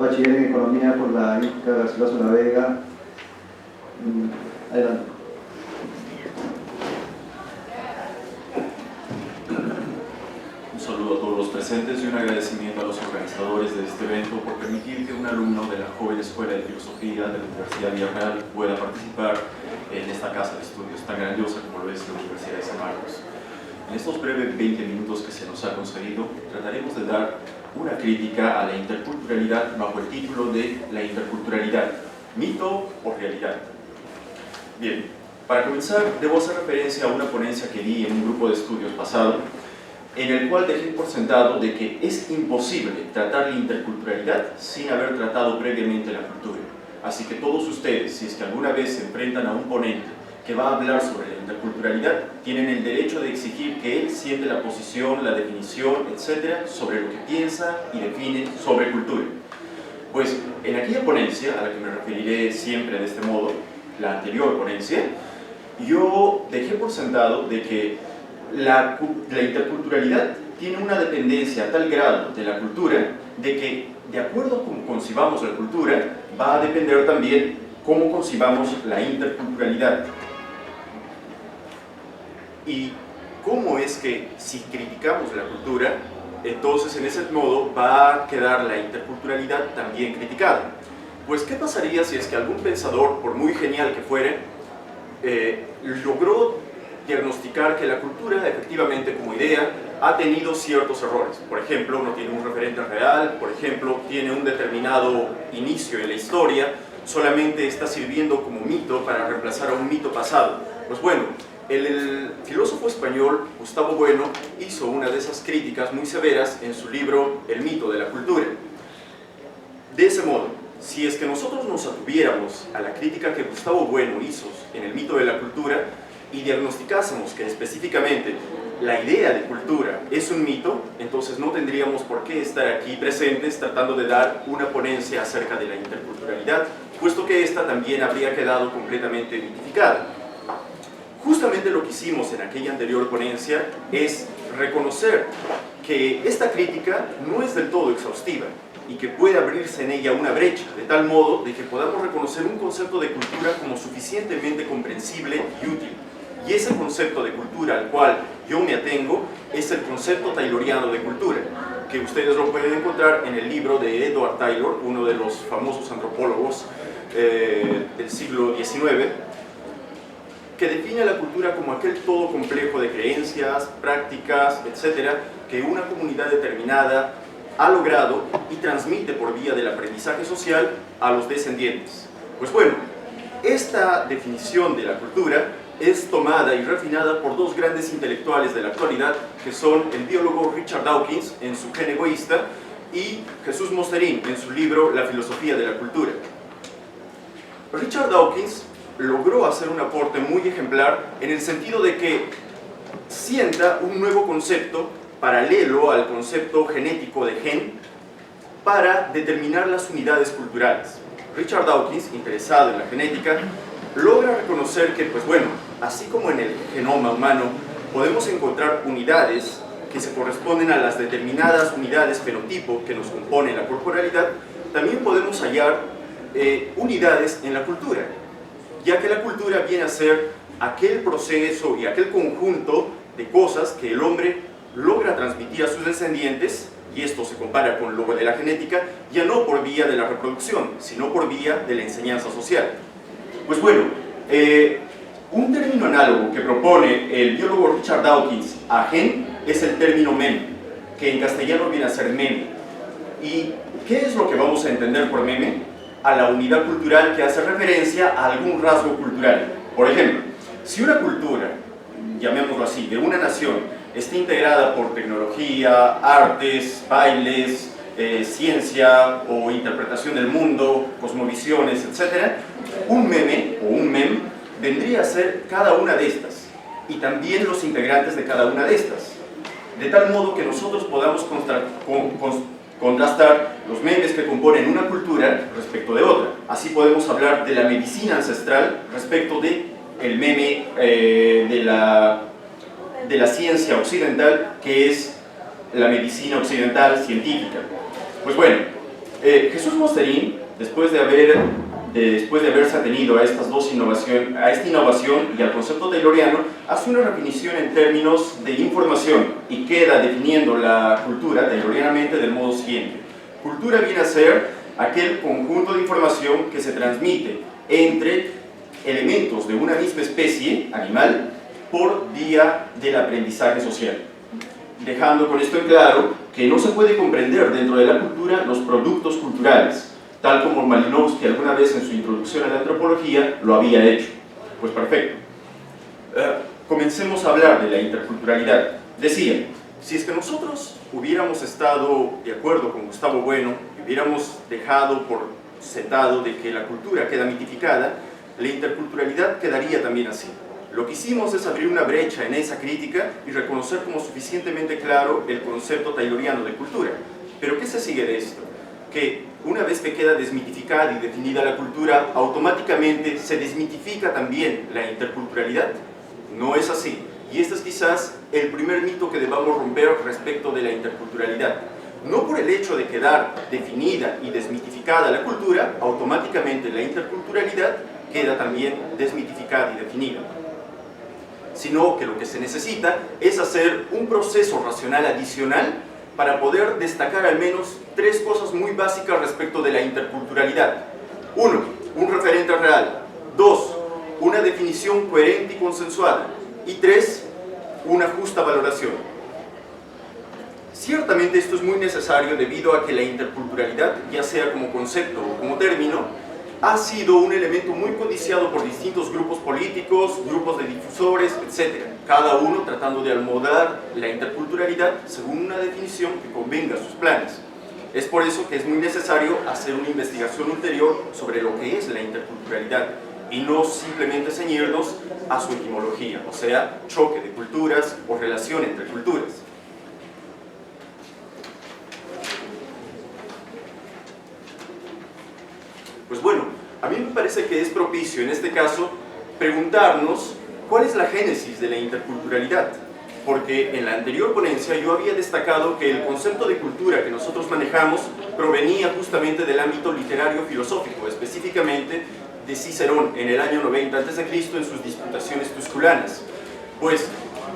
Bachiller en Economía por la Ítica Garcilaso La Vega. Adelante. Un saludo a todos los presentes y un agradecimiento a los organizadores de este evento por permitir que un alumno de la joven Escuela de Filosofía de la Universidad Villarreal pueda participar en esta casa de estudios tan grandiosa como lo es la Universidad de San Marcos. En estos breves 20 minutos que se nos ha concedido, trataremos de dar una crítica a la interculturalidad bajo el título de La interculturalidad, mito o realidad. Bien, para comenzar debo hacer referencia a una ponencia que di en un grupo de estudios pasado, en el cual dejé por sentado de que es imposible tratar la interculturalidad sin haber tratado previamente la cultura. Así que todos ustedes, si es que alguna vez se enfrentan a un ponente que va a hablar sobre la interculturalidad, tienen el derecho de exigir que él siente la posición, la definición, etcétera, sobre lo que piensa y define sobre cultura. Pues en aquella ponencia, a la que me referiré siempre de este modo, la anterior ponencia, yo dejé por sentado de que la interculturalidad tiene una dependencia a tal grado de la cultura, de que de acuerdo a cómo concibamos la cultura, va a depender también cómo concibamos la interculturalidad. Y cómo es que si criticamos la cultura, entonces en ese modo va a quedar la interculturalidad también criticada. Pues ¿qué pasaría si es que algún pensador, por muy genial que fuere, logró diagnosticar que la cultura efectivamente como idea ha tenido ciertos errores? Por ejemplo, no tiene un referente real, por ejemplo, tiene un determinado inicio en la historia, solamente está sirviendo como mito para reemplazar a un mito pasado. Pues bueno, el filósofo español Gustavo Bueno hizo una de esas críticas muy severas en su libro El mito de la cultura. De ese modo, si es que nosotros nos atuviéramos a la crítica que Gustavo Bueno hizo en El mito de la cultura y diagnosticásemos que específicamente la idea de cultura es un mito, entonces no tendríamos por qué estar aquí presentes tratando de dar una ponencia acerca de la interculturalidad, puesto que esta también habría quedado completamente mitificada. Justamente lo que hicimos en aquella anterior ponencia es reconocer que esta crítica no es del todo exhaustiva y que puede abrirse en ella una brecha, de tal modo de que podamos reconocer un concepto de cultura como suficientemente comprensible y útil. Y ese concepto de cultura al cual yo me atengo es el concepto tayloriano de cultura, que ustedes lo pueden encontrar en el libro de Edward Taylor, uno de los famosos antropólogos del siglo XIX, que define la cultura como aquel todo complejo de creencias, prácticas, etcétera, que una comunidad determinada ha logrado y transmite por vía del aprendizaje social a los descendientes. Pues bueno, esta definición de la cultura es tomada y refinada por dos grandes intelectuales de la actualidad, que son el biólogo Richard Dawkins en su Gen egoísta y Jesús Mosterín en su libro La filosofía de la cultura. Richard Dawkins logró hacer un aporte muy ejemplar en el sentido de que sienta un nuevo concepto paralelo al concepto genético de gen para determinar las unidades culturales. Richard Dawkins, interesado en la genética, logra reconocer que, pues bueno, así como en el genoma humano podemos encontrar unidades que se corresponden a las determinadas unidades fenotipo que nos componen la corporalidad, también podemos hallar unidades en la cultura, ya que la cultura viene a ser aquel proceso y aquel conjunto de cosas que el hombre logra transmitir a sus descendientes, y esto se compara con lo de la genética, ya no por vía de la reproducción, sino por vía de la enseñanza social. Pues bueno, un término análogo que propone el biólogo Richard Dawkins a gen es el término meme, que en castellano viene a ser meme. ¿Y qué es lo que vamos a entender por meme? A la unidad cultural que hace referencia a algún rasgo cultural. Por ejemplo, si una cultura, llamémoslo así, de una nación está integrada por tecnología, artes, bailes, ciencia o interpretación del mundo, cosmovisiones, etc., un meme o un mem vendría a ser cada una de estas y también los integrantes de cada una de estas, de tal modo que nosotros podamos contrastar los memes que componen una cultura respecto de otra. Así podemos hablar de la medicina ancestral respecto de el meme de la ciencia occidental, que es la medicina occidental científica. Pues bueno, Jesús Mosterín, después de haberse atenido a esta innovación y al concepto tayloriano, hace una definición en términos de información y queda definiendo la cultura taylorianamente del modo siguiente. Cultura viene a ser aquel conjunto de información que se transmite entre elementos de una misma especie animal por vía del aprendizaje social, dejando con esto en claro que no se puede comprender dentro de la cultura los productos culturales, tal como Malinowski alguna vez en su introducción a la antropología lo había hecho. Pues perfecto. Comencemos a hablar de la interculturalidad. Decía, si es que nosotros hubiéramos estado de acuerdo con Gustavo Bueno y hubiéramos dejado por sentado de que la cultura queda mitificada, la interculturalidad quedaría también así. Lo que hicimos es abrir una brecha en esa crítica y reconocer como suficientemente claro el concepto tayloriano de cultura. ¿Pero qué se sigue de esto? Que una vez que queda desmitificada y definida la cultura, automáticamente se desmitifica también la interculturalidad. No es así. Y este es quizás el primer mito que debamos romper respecto de la interculturalidad. No por el hecho de quedar definida y desmitificada la cultura, automáticamente la interculturalidad queda también desmitificada y definida, sino que lo que se necesita es hacer un proceso racional adicional para poder destacar al menos tres cosas muy básicas respecto de la interculturalidad. 1. Un referente real. 2. Una definición coherente y consensuada. Y 3. Una justa valoración. Ciertamente esto es muy necesario debido a que la interculturalidad, ya sea como concepto o como término, ha sido un elemento muy codiciado por distintos grupos políticos, grupos de difusores, etc. Cada uno tratando de almodar la interculturalidad según una definición que convenga a sus planes. Es por eso que es muy necesario hacer una investigación ulterior sobre lo que es la interculturalidad y no simplemente ceñirnos a su etimología, o sea, choque de culturas o relación entre culturas. Pues bueno, a mí me parece que es propicio en este caso preguntarnos cuál es la génesis de la interculturalidad, porque en la anterior ponencia yo había destacado que el concepto de cultura que nosotros manejamos provenía justamente del ámbito literario filosófico, específicamente de Cicerón en el año 90 a.C. en sus Disputaciones Tusculanas. Pues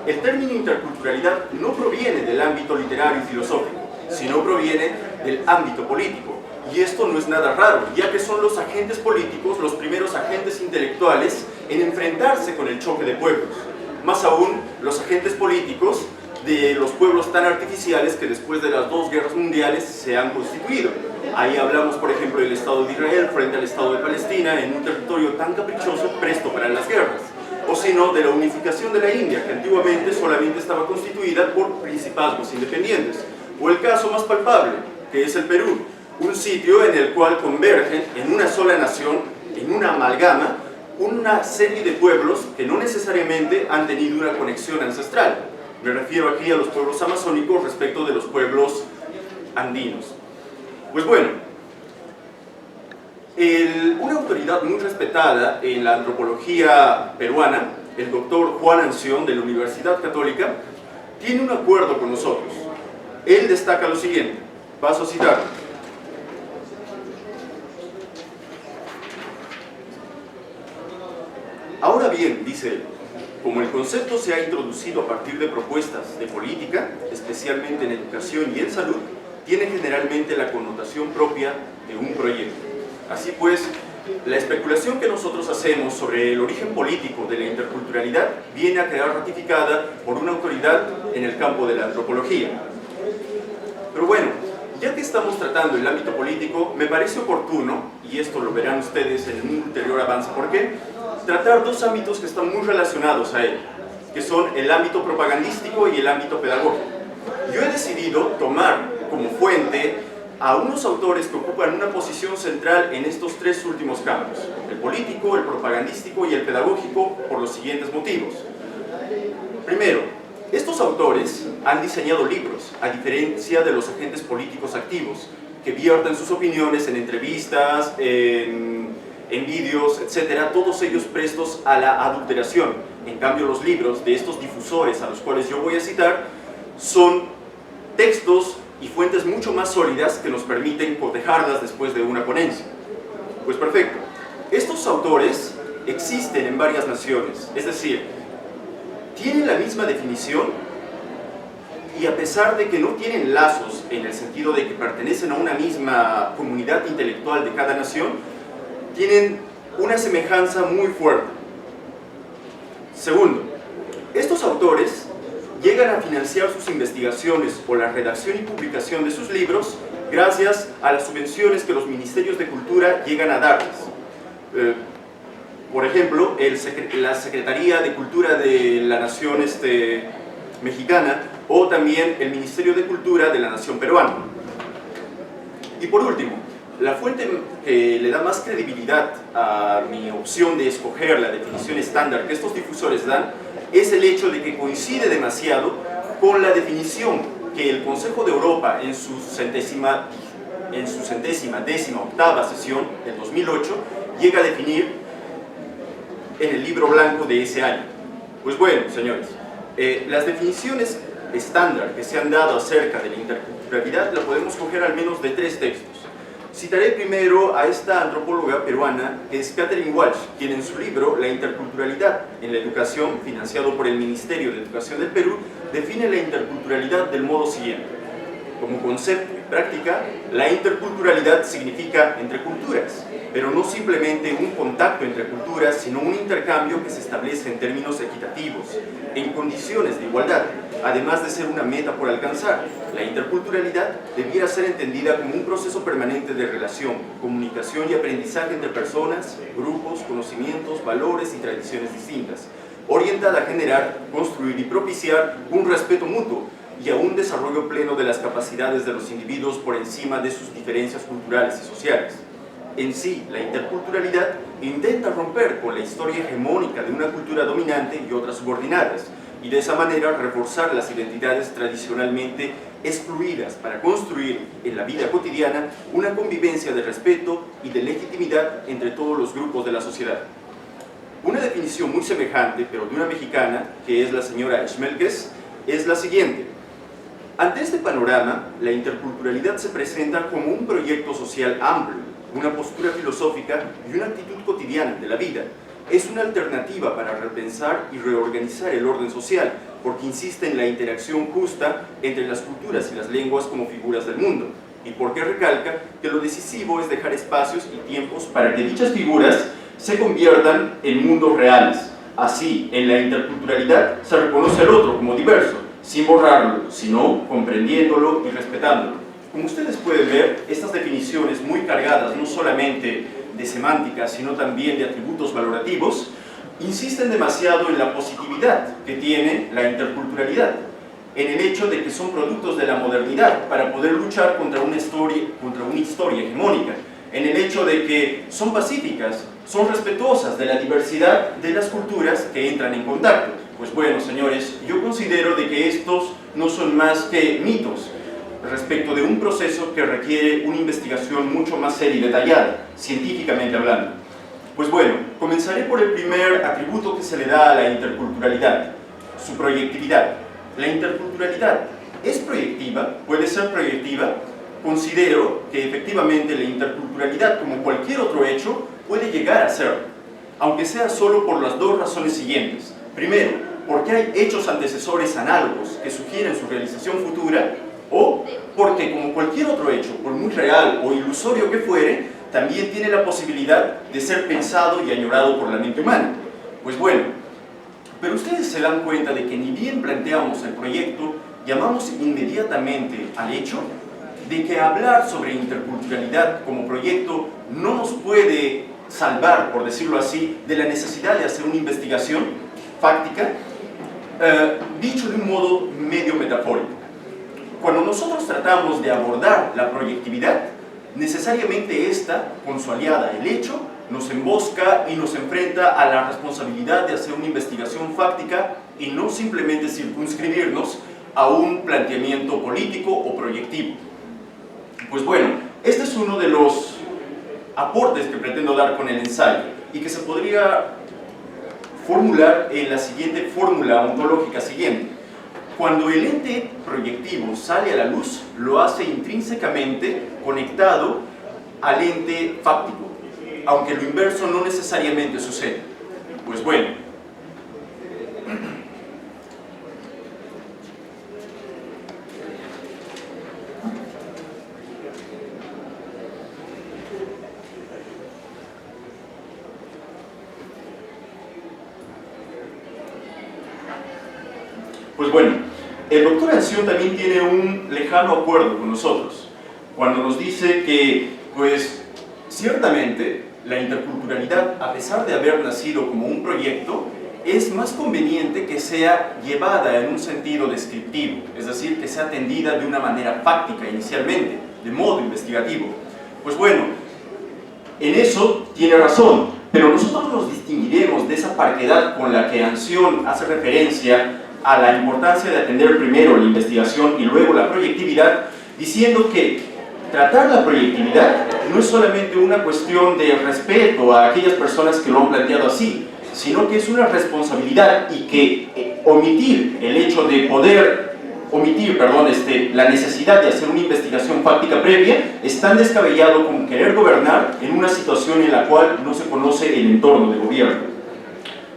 el término interculturalidad no proviene del ámbito literario y filosófico, sino proviene del ámbito político. Y esto no es nada raro, ya que son los agentes políticos los primeros agentes intelectuales en enfrentarse con el choque de pueblos. Más aún, los agentes políticos de los pueblos tan artificiales que después de las dos guerras mundiales se han constituido. Ahí hablamos, por ejemplo, del Estado de Israel frente al Estado de Palestina en un territorio tan caprichoso presto para las guerras. O si no, de la unificación de la India, que antiguamente solamente estaba constituida por principazgos independientes. O el caso más palpable, que es el Perú, un sitio en el cual convergen en una sola nación, en una amalgama, una serie de pueblos que no necesariamente han tenido una conexión ancestral. Me refiero aquí a los pueblos amazónicos respecto de los pueblos andinos. Pues bueno, una autoridad muy respetada en la antropología peruana, el doctor Juan Anción de la Universidad Católica, tiene un acuerdo con nosotros. Él destaca lo siguiente, paso a citar. Ahora bien, dice él, como el concepto se ha introducido a partir de propuestas de política, especialmente en educación y en salud, tiene generalmente la connotación propia de un proyecto. Así pues, la especulación que nosotros hacemos sobre el origen político de la interculturalidad viene a quedar ratificada por una autoridad en el campo de la antropología. Pero bueno, ya que estamos tratando el ámbito político, me parece oportuno, y esto lo verán ustedes en un ulterior avance, ¿por qué? Tratar dos ámbitos que están muy relacionados a él, que son el ámbito propagandístico y el ámbito pedagógico. Yo he decidido tomar como fuente a unos autores que ocupan una posición central en estos tres últimos campos, el político, el propagandístico y el pedagógico, por los siguientes motivos. Primero, estos autores han diseñado libros, a diferencia de los agentes políticos activos, que vierten sus opiniones en entrevistas, en vídeos, etcétera, todos ellos prestos a la adulteración. En cambio, los libros de estos difusores a los cuales yo voy a citar son textos y fuentes mucho más sólidas que nos permiten cotejarlas después de una ponencia. Pues perfecto. Estos autores existen en varias naciones, es decir, tienen la misma definición y a pesar de que no tienen lazos en el sentido de que pertenecen a una misma comunidad intelectual de cada nación, tienen una semejanza muy fuerte. Segundo, estos autores llegan a financiar sus investigaciones o la redacción y publicación de sus libros gracias a las subvenciones que los ministerios de cultura llegan a darles. Por ejemplo, la Secretaría de Cultura de la Nación mexicana o también el Ministerio de Cultura de la Nación peruana. Y por último, la fuente que le da más credibilidad a mi opción de escoger la definición estándar que estos difusores dan es el hecho de que coincide demasiado con la definición que el Consejo de Europa en su centésima décima octava sesión del 2008 llega a definir en el libro blanco de ese año. Pues bueno, señores, las definiciones estándar que se han dado acerca de la interculturalidad la podemos coger al menos de 3 textos. Citaré primero a esta antropóloga peruana que es Katherine Walsh, quien en su libro La interculturalidad en la educación, financiado por el Ministerio de Educación del Perú, define la interculturalidad del modo siguiente. Como concepto y práctica, la interculturalidad significa entre culturas, pero no simplemente un contacto entre culturas, sino un intercambio que se establece en términos equitativos, en condiciones de igualdad, además de ser una meta por alcanzar. La interculturalidad debiera ser entendida como un proceso permanente de relación, comunicación y aprendizaje entre personas, grupos, conocimientos, valores y tradiciones distintas, orientada a generar, construir y propiciar un respeto mutuo y a un desarrollo pleno de las capacidades de los individuos por encima de sus diferencias culturales y sociales. En sí, la interculturalidad intenta romper con la historia hegemónica de una cultura dominante y otras subordinadas, y de esa manera reforzar las identidades tradicionalmente excluidas para construir en la vida cotidiana una convivencia de respeto y de legitimidad entre todos los grupos de la sociedad. Una definición muy semejante, pero de una mexicana, que es la señora Schmelkes, es la siguiente. Ante este panorama, la interculturalidad se presenta como un proyecto social amplio, una postura filosófica y una actitud cotidiana de la vida. Es una alternativa para repensar y reorganizar el orden social, porque insiste en la interacción justa entre las culturas y las lenguas como figuras del mundo, y porque recalca que lo decisivo es dejar espacios y tiempos para que dichas figuras se conviertan en mundos reales. Así, en la interculturalidad se reconoce al otro como diverso, sin borrarlo, sino comprendiéndolo y respetándolo. Como ustedes pueden ver, estas definiciones muy cargadas no solamente de semántica, sino también de atributos valorativos, insisten demasiado en la positividad que tiene la interculturalidad, en el hecho de que son productos de la modernidad para poder luchar contra una historia hegemónica, en el hecho de que son pacíficas, son respetuosas de la diversidad de las culturas que entran en contacto. Pues bueno, señores, yo considero de que estos no son más que mitos respecto de un proceso que requiere una investigación mucho más seria y detallada, científicamente hablando. Pues bueno, comenzaré por el primer atributo que se le da a la interculturalidad, su proyectividad. La interculturalidad es proyectiva, puede ser proyectiva. Considero que efectivamente la interculturalidad, como cualquier otro hecho, puede llegar a ser, aunque sea solo por las 2 razones siguientes. Primero, porque hay hechos antecesores análogos que sugieren su realización futura, o porque, como cualquier otro hecho, por muy real o ilusorio que fuere, también tiene la posibilidad de ser pensado y añorado por la mente humana. Pues bueno, pero ustedes se dan cuenta de que ni bien planteamos el proyecto, llamamos inmediatamente al hecho de que hablar sobre interculturalidad como proyecto no nos puede salvar, por decirlo así, de la necesidad de hacer una investigación fáctica, dicho de un modo medio metafórico. Cuando nosotros tratamos de abordar la proyectividad, necesariamente esta, con su aliada el hecho, nos embosca y nos enfrenta a la responsabilidad de hacer una investigación fáctica y no simplemente circunscribirnos a un planteamiento político o proyectivo. Pues bueno, este es uno de los aportes que pretendo dar con el ensayo y que se podría formular en la siguiente fórmula ontológica siguiente. Cuando el ente proyectivo sale a la luz, lo hace intrínsecamente conectado al ente fáctico, aunque lo inverso no necesariamente sucede. Pues bueno, el doctor Anción también tiene un lejano acuerdo con nosotros, cuando nos dice que, pues, ciertamente, la interculturalidad, a pesar de haber nacido como un proyecto, es más conveniente que sea llevada en un sentido descriptivo, es decir, que sea atendida de una manera fáctica inicialmente, de modo investigativo. Pues bueno, en eso tiene razón, pero nosotros nos distinguiremos de esa parquedad con la que Anción hace referencia a la importancia de atender primero la investigación y luego la proyectividad, diciendo que tratar la proyectividad no es solamente una cuestión de respeto a aquellas personas que lo han planteado así, sino que es una responsabilidad, y que omitir el hecho de poder la necesidad de hacer una investigación fáctica previa es tan descabellado como querer gobernar en una situación en la cual no se conoce el entorno de gobierno.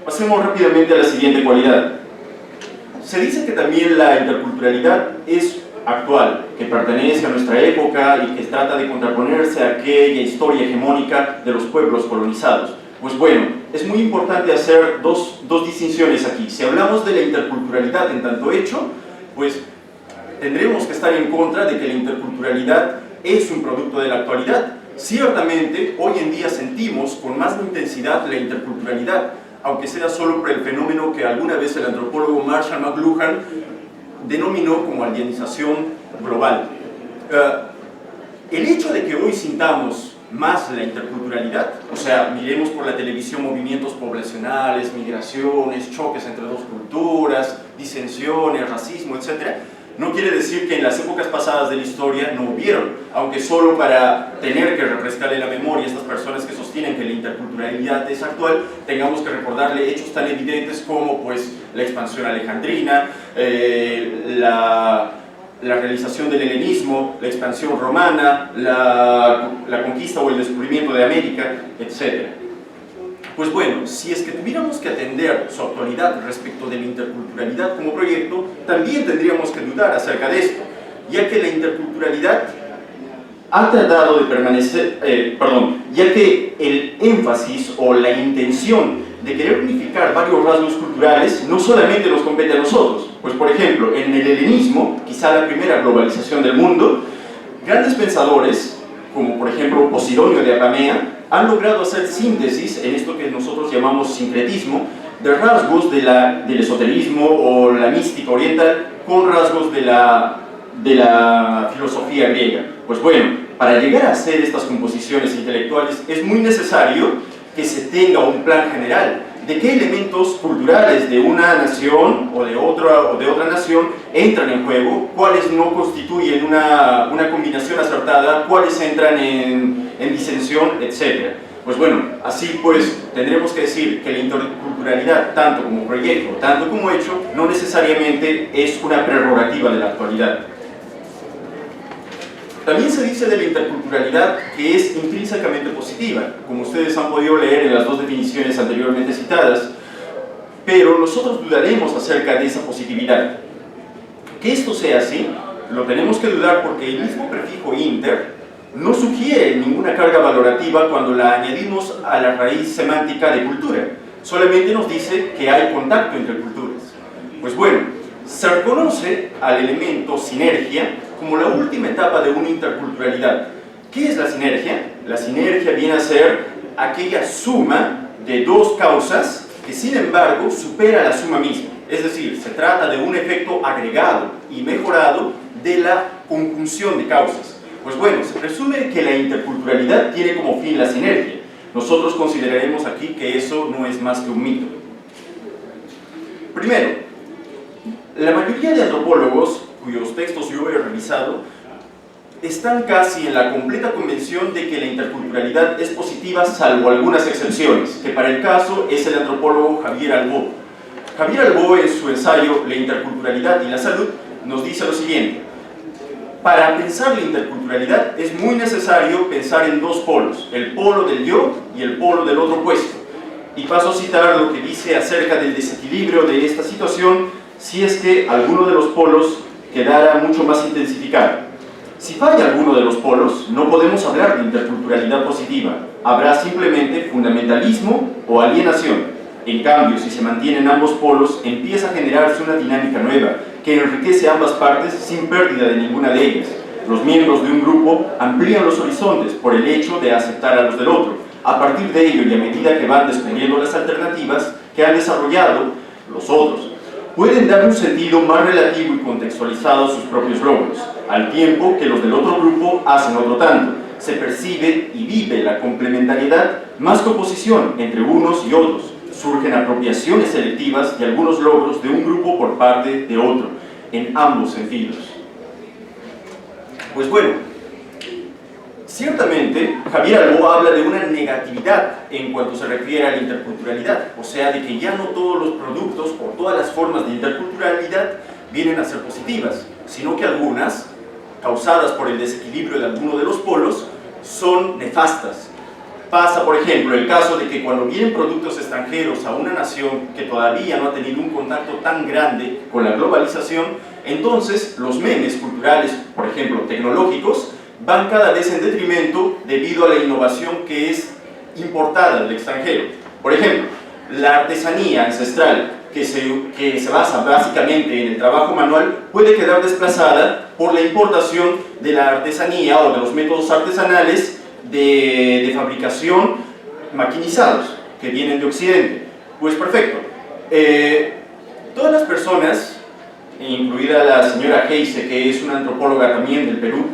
Pasemos rápidamente a la siguiente cualidad. Se dice que también la interculturalidad es actual, que pertenece a nuestra época y que trata de contraponerse a aquella historia hegemónica de los pueblos colonizados. Pues bueno, es muy importante hacer dos distinciones aquí. Si hablamos de la interculturalidad en tanto hecho, pues tendremos que estar en contra de que la interculturalidad es un producto de la actualidad. Ciertamente, hoy en día sentimos con más intensidad la interculturalidad, aunque sea solo por el fenómeno que alguna vez el antropólogo Marshall McLuhan denominó como alienización global. El hecho de que hoy sintamos más la interculturalidad, o sea, miremos por la televisión movimientos poblacionales, migraciones, choques entre dos culturas, disensiones, racismo, etc., no quiere decir que en las épocas pasadas de la historia no hubieron, aunque solo para tener que refrescarle la memoria a estas personas que sostienen que la interculturalidad es actual, tengamos que recordarle hechos tan evidentes como pues la expansión alejandrina, la realización del helenismo, la expansión romana, la conquista o el descubrimiento de América, etc. Pues bueno, si es que tuviéramos que atender su actualidad respecto de la interculturalidad como proyecto, también tendríamos que dudar acerca de esto, ya que la interculturalidad ha tratado de permanecer, ya que el énfasis o la intención de querer unificar varios rasgos culturales no solamente nos compete a nosotros. Pues por ejemplo, en el helenismo, quizá la primera globalización del mundo, grandes pensadores, como por ejemplo Posidonio de Apamea, han logrado hacer síntesis en esto que nosotros llamamos sincretismo, de rasgos del esoterismo o la mística oriental con rasgos de la filosofía griega. Pues bueno, para llegar a hacer estas composiciones intelectuales es muy necesario que se tenga un plan general de qué elementos culturales de una nación o de otra nación entran en juego, cuáles no constituyen una combinación acertada, cuáles entran en disensión, etc. Pues bueno, así pues tendremos que decir que la interculturalidad, tanto como proyecto, tanto como hecho, no necesariamente es una prerrogativa de la actualidad. También se dice de la interculturalidad que es intrínsecamente positiva, como ustedes han podido leer en las dos definiciones anteriormente citadas, pero nosotros dudaremos acerca de esa positividad. Que esto sea así, lo tenemos que dudar porque el mismo prefijo inter no sugiere ninguna carga valorativa cuando la añadimos a la raíz semántica de cultura, solamente nos dice que hay contacto entre culturas. Pues bueno, se reconoce al elemento sinergia como la última etapa de una interculturalidad. ¿Qué es la sinergia? La sinergia viene a ser aquella suma de dos causas que sin embargo supera la suma misma. Es decir, se trata de un efecto agregado y mejorado de la conjunción de causas. Pues bueno, se presume que la interculturalidad tiene como fin la sinergia. Nosotros consideraremos aquí que eso no es más que un mito. Primero, la mayoría de antropólogos cuyos textos yo he revisado, están casi en la completa convención de que la interculturalidad es positiva salvo algunas excepciones, que para el caso es el antropólogo Javier Albó. Javier Albó, en su ensayo La interculturalidad y la salud, nos dice lo siguiente: para pensar la interculturalidad es muy necesario pensar en dos polos, el polo del yo y el polo del otro puesto. Y paso a citar lo que dice acerca del desequilibrio de esta situación si es que alguno de los polos quedara mucho más intensificado. Si falla alguno de los polos, no podemos hablar de interculturalidad positiva, habrá simplemente fundamentalismo o alienación. En cambio, si se mantienen ambos polos, empieza a generarse una dinámica nueva, que enriquece ambas partes sin pérdida de ninguna de ellas. Los miembros de un grupo amplían los horizontes por el hecho de aceptar a los del otro. A partir de ello y a medida que van descubriendo las alternativas que han desarrollado los otros, pueden dar un sentido más relativo y contextualizado a sus propios logros, al tiempo que los del otro grupo hacen otro tanto. Se percibe y vive la complementariedad más que oposición entre unos y otros. Surgen apropiaciones selectivas de algunos logros de un grupo por parte de otro, en ambos sentidos. Pues bueno, ciertamente Javier Albó habla de una negatividad en cuanto se refiere a la interculturalidad, o sea, de que ya no todos los productos o todas las formas de interculturalidad vienen a ser positivas, sino que algunas, causadas por el desequilibrio de alguno de los polos, son nefastas. Pasa, por ejemplo, el caso de que cuando vienen productos extranjeros a una nación que todavía no ha tenido un contacto tan grande con la globalización, entonces los memes culturales, por ejemplo, tecnológicos, van cada vez en detrimento debido a la innovación que es importada del extranjero. Por ejemplo, la artesanía ancestral que se basa básicamente en el trabajo manual puede quedar desplazada por la importación de la artesanía o de los métodos artesanales de fabricación maquinizados que vienen de Occidente. Pues perfecto. Todas las personas, incluida la señora Heise, que es una antropóloga también del Perú,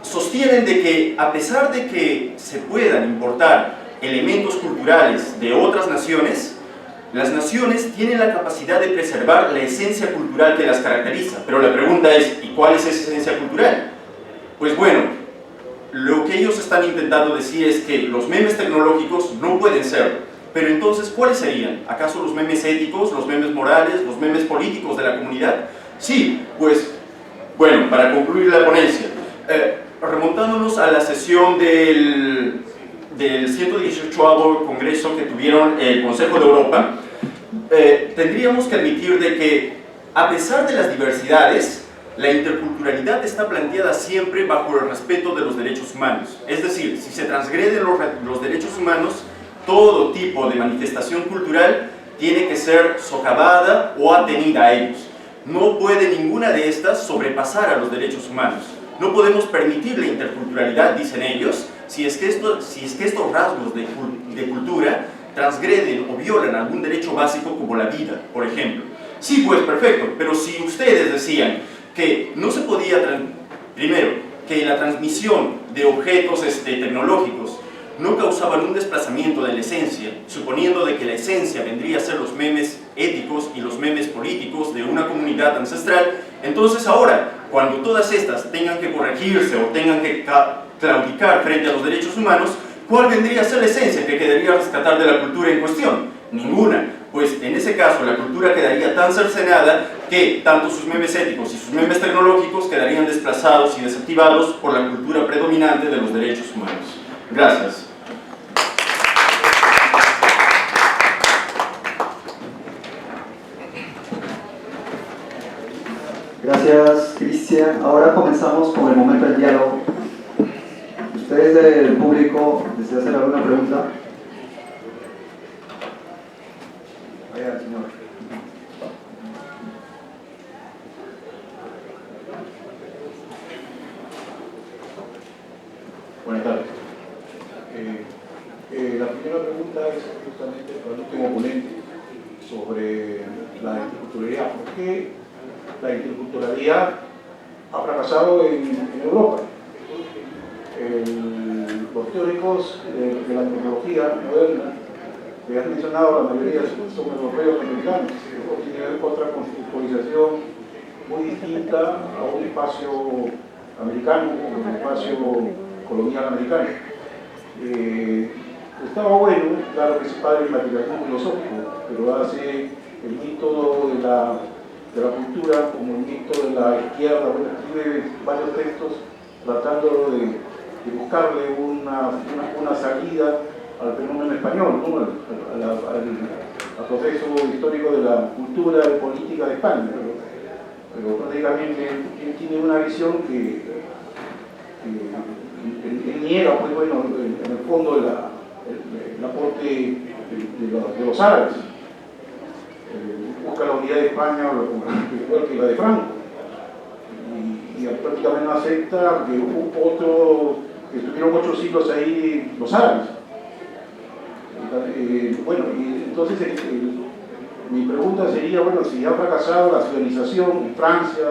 sostienen de que a pesar de que se puedan importar elementos culturales de otras naciones, las naciones tienen la capacidad de preservar la esencia cultural que las caracteriza. Pero la pregunta es, ¿y cuál es esa esencia cultural? Pues bueno, lo que ellos están intentando decir es que los memes tecnológicos no pueden serlo. Pero entonces, ¿cuáles serían? ¿Acaso los memes éticos, los memes morales, los memes políticos de la comunidad? Sí, pues, bueno, para concluir la ponencia, remontándonos a la sesión del 118º Congreso que tuvieron el Consejo de Europa, tendríamos que admitir de que, a pesar de las diversidades, la interculturalidad está planteada siempre bajo el respeto de los derechos humanos. Es decir, si se transgreden los derechos humanos, todo tipo de manifestación cultural tiene que ser socavada o atenida a ellos. No puede ninguna de estas sobrepasar a los derechos humanos. No podemos permitir la interculturalidad, dicen ellos, si es que estos rasgos de cultura transgreden o violan algún derecho básico como la vida, por ejemplo. Sí, pues perfecto, pero si ustedes decían que no se podía, primero, que la transmisión de objetos tecnológicos no causaban un desplazamiento de la esencia, suponiendo de que la esencia vendría a ser los memes éticos y los memes políticos de una comunidad ancestral, entonces ahora, cuando todas estas tengan que corregirse o tengan que claudicar frente a los derechos humanos, ¿cuál vendría a ser la esencia que quedaría rescatar de la cultura en cuestión? Ninguna. Pues en ese caso la cultura quedaría tan cercenada que tanto sus memes éticos y sus memes tecnológicos quedarían desplazados y desactivados por la cultura predominante de los derechos humanos. Gracias. Gracias, Cristian. Ahora comenzamos con el momento del diálogo. ¿Ustedes del público desean hacer alguna pregunta? Vaya, señor. Buenas tardes. La primera pregunta es justamente para el último ponente sobre la interculturalidad. ¿Por qué la interculturalidad ha fracasado en Europa? Los teóricos de la tecnología moderna que has mencionado, la mayoría son europeos americanos. Eso tiene que ver con otra conceptualización muy distinta a un espacio americano, un espacio colonial americano. Gustavo Bueno, claro que es padre del materialismo filosófico, pero hace el mito de la cultura como el mito de la izquierda. Bueno, escribe varios textos tratando de buscarle una salida al fenómeno español, ¿no? al proceso histórico de la cultura y política de España. Pero prácticamente él tiene una visión que niega, pues bueno, en el fondo el aporte de los árabes. Busca la unidad de España igual que la de Franco, y prácticamente no acepta que estuvieron 8 siglos ahí los árabes. Bueno, y entonces mi pregunta sería, bueno, si ha fracasado la civilización en Francia,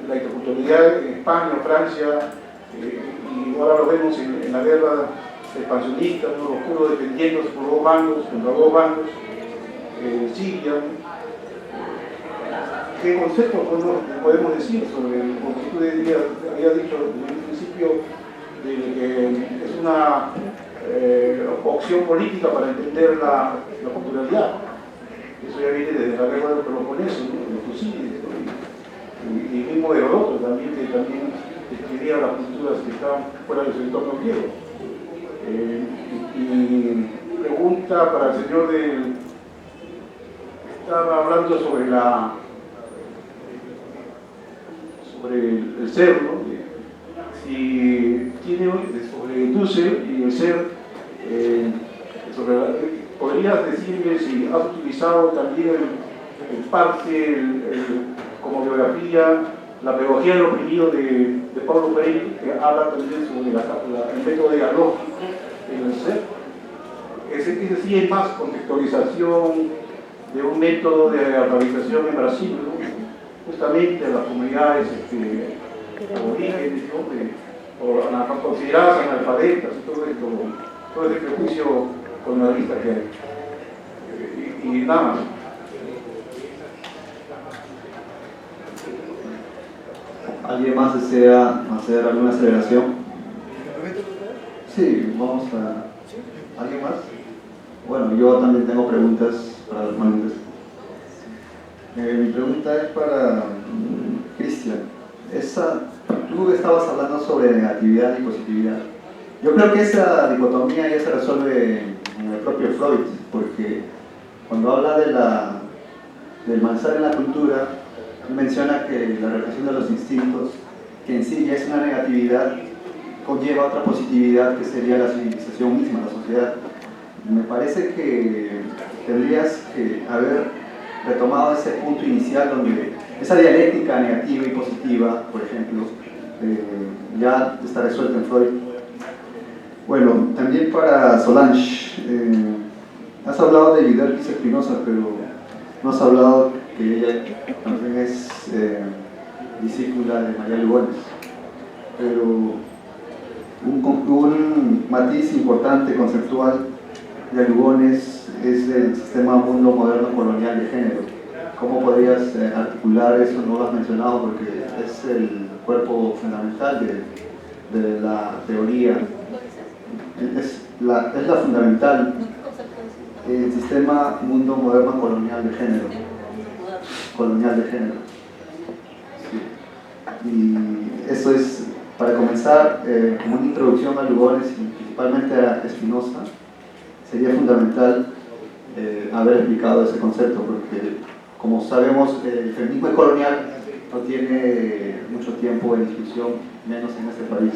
la interculturalidad en España, Francia, y ahora lo vemos en la guerra expansionista, ¿no? Los kurdos defendiéndose por dos bandos, contra dos bandos, Siria. ¿Qué conceptos podemos decir sobre el que tú había dicho desde un principio de que es una opción política para entender la culturalidad? Eso ya viene desde la guerra del Peloponeso, ¿no? De Tucídides, ¿no? Y mismo Heródoto también, que también describía las culturas que estaban fuera de su entorno griego. Y pregunta para el señor estaba hablando sobre el ser, ¿no? Si tiene sobre Dussel y el ser, ¿podrías decirme si has utilizado también en parte como biografía la pedagogía del oprimido de Paulo Freire, que habla también sobre el método dialógico en el ser? Ese sí es más contextualización de un método de alfabetización en Brasil, ¿no? Justamente a las comunidades aborígenes, ¿no? o consideradas analfabetas, todo ese prejuicio colonialista que hay. Y nada más. ¿Alguien más desea hacer alguna aceleración? Sí, vamos a... ¿Alguien más? Bueno, yo también tengo preguntas para los ponentes. Mi pregunta es para Cristian. Tú estabas hablando sobre negatividad y positividad. Yo creo que esa dicotomía ya se resuelve en el propio Freud, porque cuando habla del malestar en la cultura, menciona que la represión de los instintos, que en sí ya es una negatividad, conlleva otra positividad que sería la civilización misma, la sociedad. Me parece que tendrías que haber retomado ese punto inicial donde esa dialéctica negativa y positiva, por ejemplo, ya está resuelta en Freud. Bueno, también para Solange, has hablado de Videlquis Espinosa, pero no has hablado que ella también es discípula de María Lugones. Pero un matiz importante, conceptual, de Lugones es el sistema mundo moderno colonial de género. ¿Cómo podrías articular eso? No lo has mencionado porque es el cuerpo fundamental de la teoría. Es la fundamental, el sistema mundo moderno colonial de género. Sí. Y eso es, para comenzar, como una introducción a Lugones y principalmente a Espinosa, sería fundamental haber explicado ese concepto, porque como sabemos el feminismo colonial no tiene mucho tiempo de discusión, menos en este país.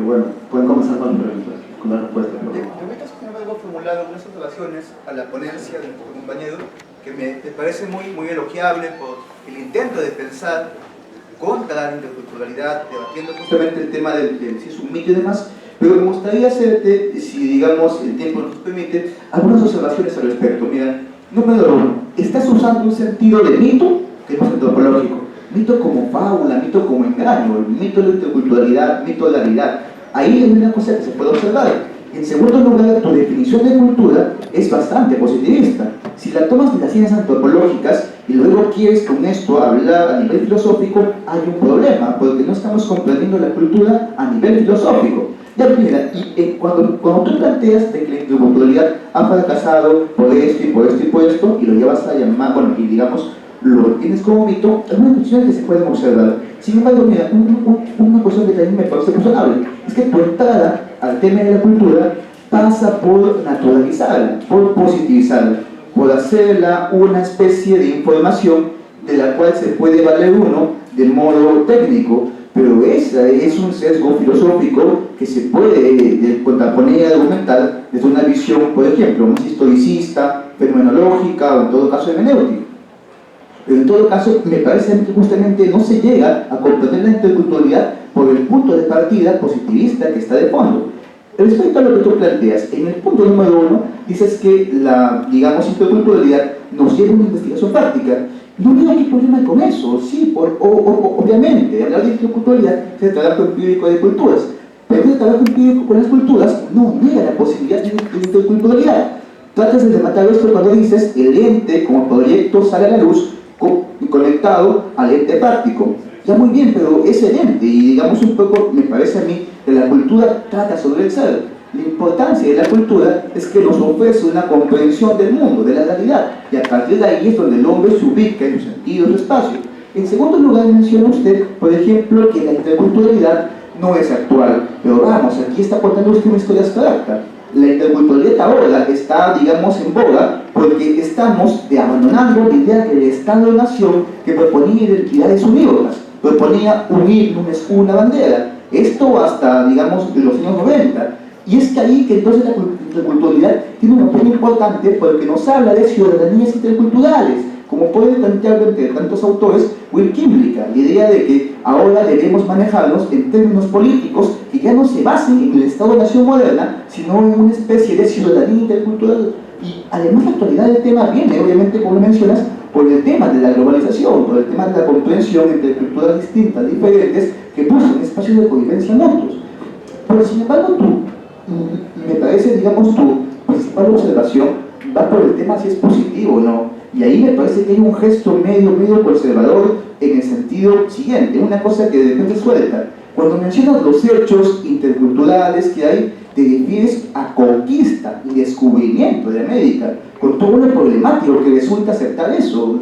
Bueno, pueden comenzar con las preguntas, con las respuestas. Me permitas, sin embargo, formular algunas observaciones a la ponencia de nuestro compañero, que me parece muy elogiable por el intento de pensar contra la interculturalidad, debatiendo justamente el tema del si es un mito y demás. Pero me gustaría hacerte, si digamos el tiempo nos permite, algunas observaciones al respecto. Mira, número 1, estás usando un sentido de mito, que es más antropológico, mito como fábula, mito como engaño, el mito de la interculturalidad, mito de la realidad. Ahí hay una cosa que se puede observar. En segundo lugar, tu definición de cultura es bastante positivista. Si la tomas de las ciencias antropológicas y luego quieres con esto hablar a nivel filosófico, hay un problema, porque no estamos comprendiendo la cultura a nivel filosófico. Ya, mira, y cuando tú planteas de que la interculturalidad ha fracasado por esto y por esto y por esto, y lo llevas a llamar, bueno, y digamos, lo tienes como mito, algunas cuestiones que se pueden observar. Sin embargo, mira, una cuestión que también me parece cuestionable es que tu entrada al tema de la cultura pasa por naturalizarla, por positivizarla, por hacerla una especie de información de la cual se puede valer uno de modo técnico, pero ese es un sesgo filosófico que se puede contraponer y argumentar desde una visión, por ejemplo, más historicista, fenomenológica o en todo caso hermenéutica. Pero en todo caso, me parece que justamente no se llega a comprender la interculturalidad por el punto de partida positivista que está de fondo. Respecto a lo que tú planteas, en el punto número 1, dices que la, digamos, interculturalidad nos lleva a una investigación práctica. No veo qué problema con eso, sí, obviamente, hablar de interculturalidad es el trabajo empírico de culturas, pero el trabajo empírico con las culturas no niega la posibilidad de interculturalidad. Tratas de rematar esto cuando dices el ente como proyecto sale a la luz conectado al ente práctico. Ya muy bien, pero es el ente y digamos un poco, me parece a mí, que la cultura trata sobre el ser. La importancia de la cultura es que nos ofrece una comprensión del mundo, de la realidad, y a partir de ahí es donde el hombre se ubica en su sentido, en su espacio. En segundo lugar, menciona usted, por ejemplo, que la interculturalidad no es actual, pero vamos, aquí está contando usted una historia abstracta. La interculturalidad ahora está, digamos, en boga porque estamos abandonando la idea del Estado-nación que proponía identidades unívocas, proponía un himno, una bandera. Esto hasta, digamos, los años 90. Y es que ahí que entonces la interculturalidad tiene un papel importante porque nos habla de ciudadanías interculturales, como puede plantear entre tantos autores Will Kimlicka, la idea de que ahora debemos manejarlos en términos políticos que ya no se basen en el Estado-nación moderna, sino en una especie de ciudadanía intercultural. Y además la actualidad del tema viene, obviamente, como lo mencionas, por el tema de la globalización, por el tema de la comprensión entre culturas distintas, diferentes, que buscan espacios de convivencia mutuos. Pero sin embargo, me parece, digamos, tu principal observación va por el tema si es positivo o no. Y ahí me parece que hay un gesto medio conservador en el sentido siguiente, una cosa que de repente suelta. Cuando mencionas los hechos interculturales que hay, te refieres a conquista y descubrimiento de América, con todo lo problemático que resulta aceptar eso.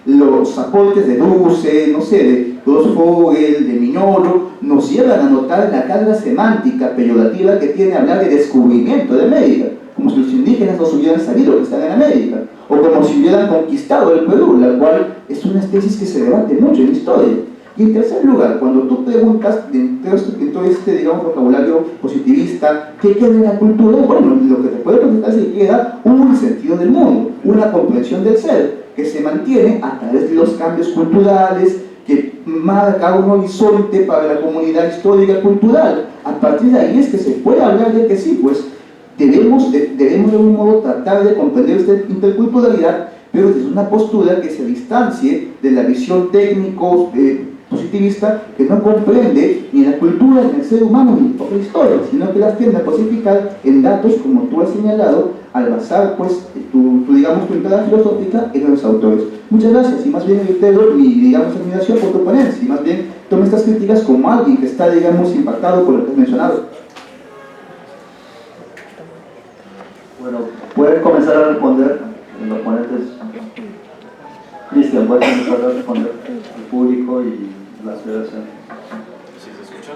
Los aportes de Duce, no sé, de Fogel, de Miñolo, nos llevan a notar la carga semántica peyorativa que tiene hablar de descubrimiento de América, como si los indígenas no hubieran sabido que están en América, o como si hubieran conquistado el Perú, la cual es una tesis que se debate mucho en la historia. Y en tercer lugar, cuando tú preguntas en todo este, digamos, vocabulario positivista, ¿qué queda en la cultura? Bueno, lo que te puede contestar es que queda un sentido del mundo, una comprensión del ser, que se mantiene a través de los cambios culturales, que marca un horizonte para la comunidad histórica cultural. A partir de ahí es que se puede hablar de que sí, pues debemos de algún modo tratar de comprender esta interculturalidad, pero desde una postura que se distancie de la visión técnico positivista que no comprende ni la cultura, ni el ser humano, ni la historia, sino que las tiende a cosificar en datos, como tú has señalado, al basar pues digamos, tu entrada filosófica en los autores. Muchas gracias, y más bien reitero mi, digamos, admiración por tu ponencia, y más bien tomo estas críticas como alguien que está, digamos, impactado por lo que has mencionado. Bueno, pueden comenzar a responder los ponentes. Cristian, puedes comenzar a responder al público y la federación. ¿Sí se escucha?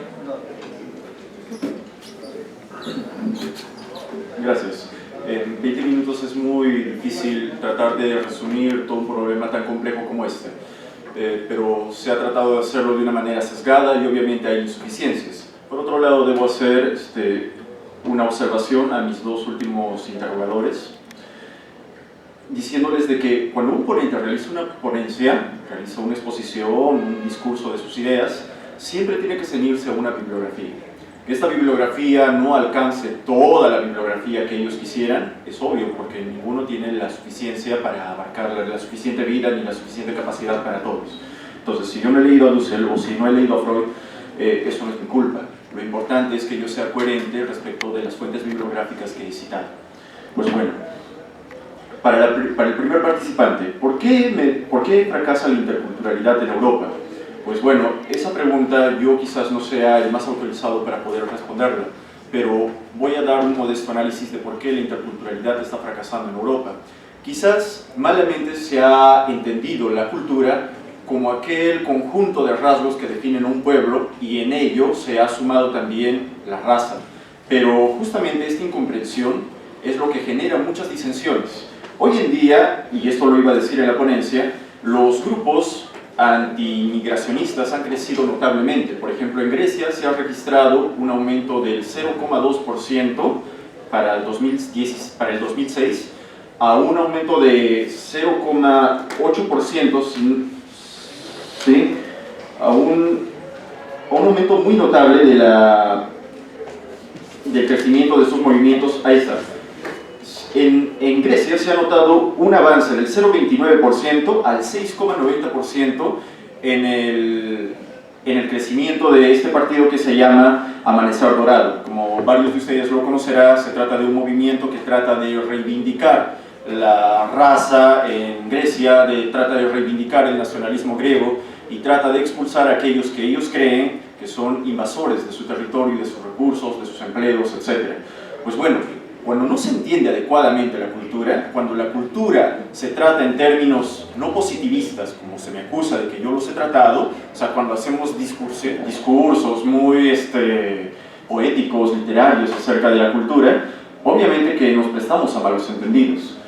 Gracias. En 20 minutos es muy difícil tratar de resumir todo un problema tan complejo como este, pero se ha tratado de hacerlo de una manera sesgada y obviamente hay insuficiencias. Por otro lado, debo hacer una observación a mis dos últimos interrogadores, diciéndoles de que cuando un ponente realiza una ponencia, realiza una exposición, un discurso de sus ideas, siempre tiene que ceñirse a una bibliografía. Que esta bibliografía no alcance toda la bibliografía que ellos quisieran, es obvio, porque ninguno tiene la suficiencia para abarcar la suficiente vida ni la suficiente capacidad para todos. Entonces, si yo no he leído a Dussel o si no he leído a Freud, eso no es mi culpa. Lo importante es que yo sea coherente respecto de las fuentes bibliográficas que he citado. Pues bueno, para el primer participante, ¿por qué fracasa la interculturalidad en Europa? Pues bueno, esa pregunta yo quizás no sea el más autorizado para poder responderla, pero voy a dar un modesto análisis de por qué la interculturalidad está fracasando en Europa. Quizás malamente se ha entendido la cultura como aquel conjunto de rasgos que definen un pueblo, y en ello se ha sumado también la raza. Pero justamente esta incomprensión es lo que genera muchas disensiones. Hoy en día, y esto lo iba a decir en la ponencia, los grupos antimigracionistas han crecido notablemente. Por ejemplo, en Grecia se ha registrado un aumento del 0,2% para el 2006, a un aumento de 0,8%, ¿sí? a un aumento muy notable del crecimiento de estos movimientos. Ahí está. En Grecia se ha notado un avance del 0,29% al 6,90% en el crecimiento de este partido que se llama Amanecer Dorado. Como varios de ustedes lo conocerán, se trata de un movimiento que trata de reivindicar la raza en Grecia, trata de reivindicar el nacionalismo griego y trata de expulsar a aquellos que ellos creen que son invasores de su territorio, de sus recursos, de sus empleos, etc. Pues bueno, cuando no se entiende adecuadamente la cultura, cuando la cultura se trata en términos no positivistas, como se me acusa de que yo los he tratado, o sea, cuando hacemos discursos muy poéticos, literarios acerca de la cultura, obviamente que nos prestamos a malos entendidos.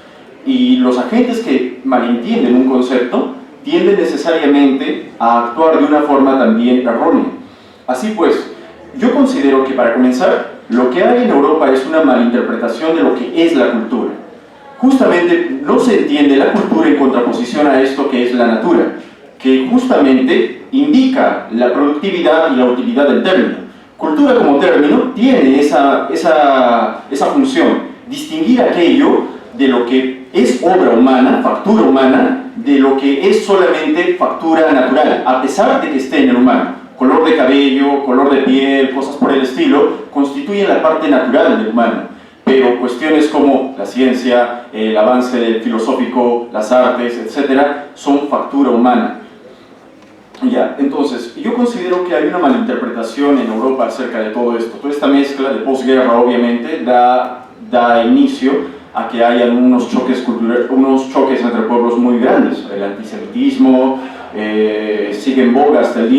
Y los agentes que malentienden un concepto tienden necesariamente a actuar de una forma también errónea. Así pues, yo considero que para comenzar, lo que hay en Europa es una malinterpretación de lo que es la cultura. Justamente no se entiende la cultura en contraposición a esto que es la natura, que justamente indica la productividad y la utilidad del término. Cultura como término tiene esa función, distinguir aquello de lo que es obra humana, factura humana, de lo que es solamente factura natural, a pesar de que esté en el humano. Color de cabello, color de piel, cosas por el estilo, constituyen la parte natural del humano. Pero cuestiones como la ciencia, el avance filosófico, las artes, etc., son factura humana. Ya, entonces, yo considero que hay una malinterpretación en Europa acerca de todo esto. Toda esta mezcla de posguerra, obviamente, da inicio a que hayan unos choques entre pueblos muy grandes. El antisemitismo sigue en boga hasta el día